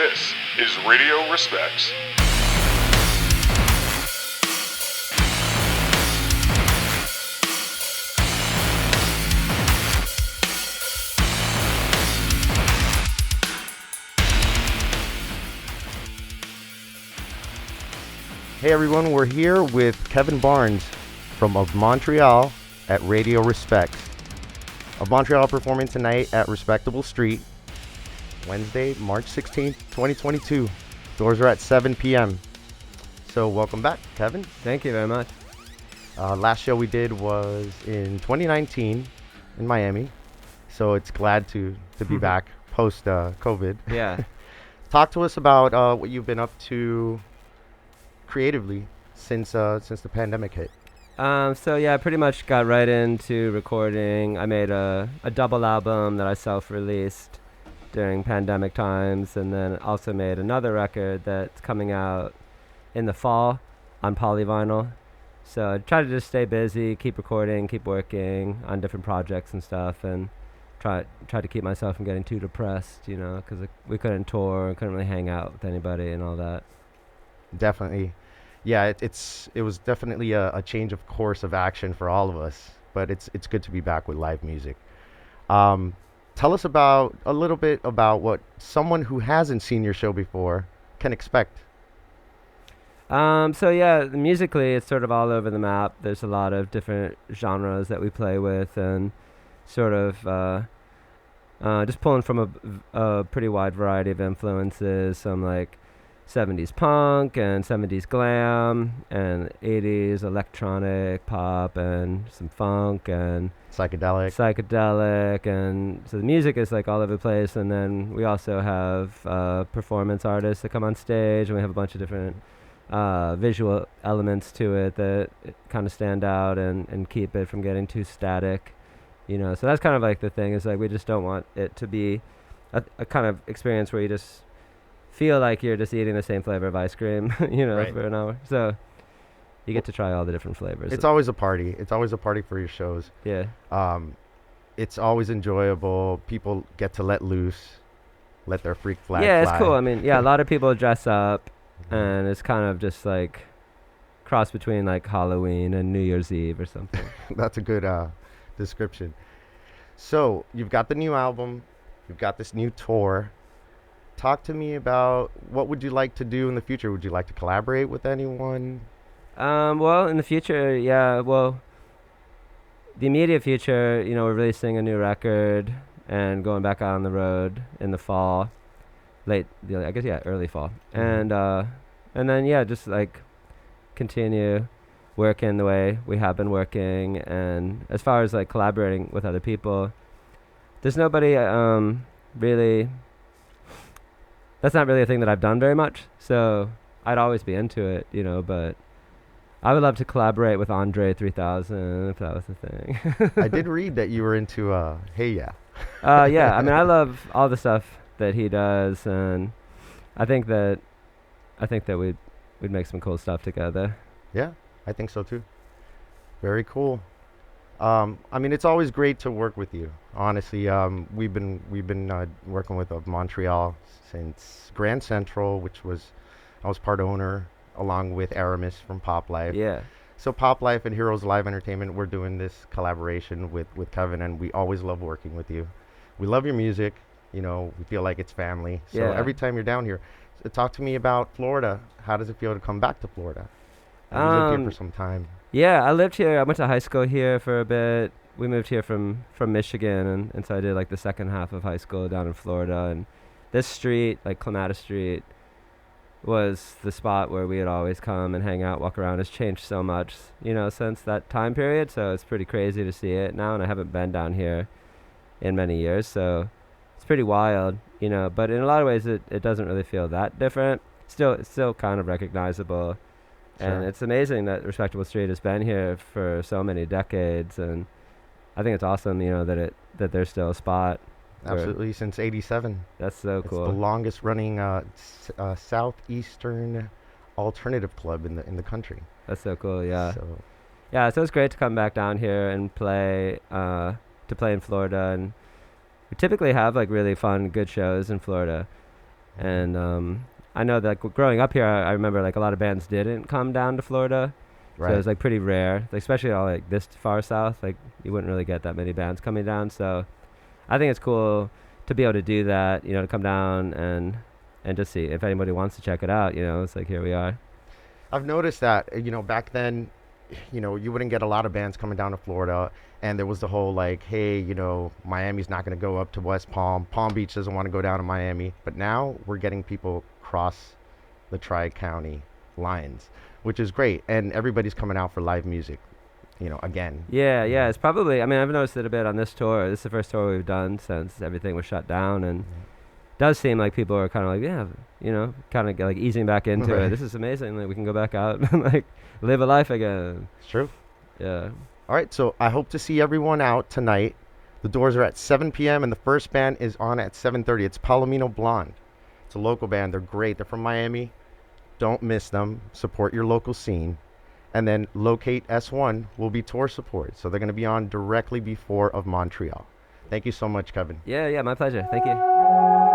This is Radio Respects. Hey everyone, we're here with Kevin Barnes from Of Montreal at Radio Respects. Of Montreal performing tonight at Respectable Street, Wednesday, March 16th, 2022. Doors are at 7 p.m. So welcome back, Kevin. Thank you very much. Last show we did was in 2019 in Miami. So it's glad to be back post COVID. Yeah. Talk to us about what you've been up to creatively since the pandemic hit. So yeah, I pretty much got right into recording. I made a double album that I self-released during pandemic times, and then also made another record that's coming out in the fall on polyvinyl. So I try to just stay busy, keep recording, keep working on different projects and stuff, and try to keep myself from getting too depressed, you know, because we couldn't tour, couldn't really hang out with anybody and all that. Definitely. Yeah, it was definitely a change of course of action for all of us, but it's good to be back with live music. Tell us a little bit about what someone who hasn't seen your show before can expect. So yeah, musically it's sort of all over the map. There's a lot of different genres that we play with, and sort of just pulling from a pretty wide variety of influences, some like 70s punk and 70s glam and 80s electronic pop and some funk and psychedelic, and so the music is like all over the place. And then we also have performance artists that come on stage, and we have a bunch of different visual elements to it that kind of stand out and keep it from getting too static, you know. So that's kind of like the thing, is like we just don't want it to be a kind of experience where you just feel like you're just eating the same flavor of ice cream, you know, right, for an hour. So you get to try all the different flavors. It's always a party. It's always a party for your shows. Yeah. It's always enjoyable. People get to let loose, let their freak flag Yeah, fly. it's cool. I mean, yeah, a lot of people dress up, and it's kind of just like cross between like Halloween and New Year's Eve or something. That's a good description. So you've got the new album, you've got this new tour. Talk to me about what would you like to do in the future? Would you like to collaborate with anyone? Well, in the future, yeah. Well, the immediate future, you know, we're releasing a new record and going back out on the road in the fall, early fall, and then yeah, just like continue working the way we have been working. And as far as like collaborating with other people, there's nobody really. That's not really a thing that I've done very much, so I'd always be into it, you know, but I would love to collaborate with Andre 3000 if that was the thing. I did read that you were into Hey Ya. Yeah, I mean, I love all the stuff that he does, and I think that we'd make some cool stuff together. Yeah, I think so too. Very cool. I mean, it's always great to work with you. Honestly, we've been working with Montreal since Grand Central, I was part owner along with Aramis from POPLIFE. Yeah. So POPLIFE and Heroes Live Entertainment, we're doing this collaboration with Kevin, and we always love working with you. We love your music. You know, we feel like it's family. So yeah. Every time you're down here, talk to me about Florida. How does it feel to come back to Florida? You lived here for some time. Yeah, I lived here. I went to high school here for a bit. We moved here from Michigan, and so I did like the second half of high school down in Florida. And this street, like Clematis Street, was the spot where we would always come and hang out, walk around. It's changed so much, you know, since that time period. So it's pretty crazy to see it now, and I haven't been down here in many years. So it's pretty wild, you know. But in a lot of ways, it doesn't really feel that different. It's still kind of recognizable. Sure. And it's amazing that Respectable Street has been here for so many decades, and I think it's awesome, you know, that there's still a spot. Absolutely, since '87. That's so cool. It's the longest running southeastern alternative club in the country. That's so cool. Yeah. So it's great to come back down here and play in Florida, and we typically have like really fun, good shows in Florida. And I know that growing up here, I remember like a lot of bands didn't come down to Florida. So it was like pretty rare, like, especially all like this far south. Like you wouldn't really get that many bands coming down. So I think it's cool to be able to do that. You know, to come down and just see if anybody wants to check it out. You know, it's like here we are. I've noticed that, you know, back then, you know, you wouldn't get a lot of bands coming down to Florida, and there was the whole like, hey, you know, Miami's not going to go up to West Palm. Palm Beach doesn't want to go down to Miami. But now we're getting people cross the tri-county lines, which is great, and everybody's coming out for live music, you know, again. Yeah, it's probably, I mean, I've noticed it a bit on this tour. This is the first tour we've done since everything was shut down, and does seem like people are kind of like, yeah, you know, kind of like easing back into it. This is amazing. Like we can go back out and like live a life again. It's true. Yeah. All right, so I hope to see everyone out tonight. The doors are at 7 p.m. and the first band is on at 7:30. It's Palomino Blonde. It's a local band. They're great. They're from Miami. Don't miss them. Support your local scene. And then Locate S1 will be tour support. So they're going to be on directly before of Montreal. Thank you so much, Kevin. Yeah, my pleasure. Thank you.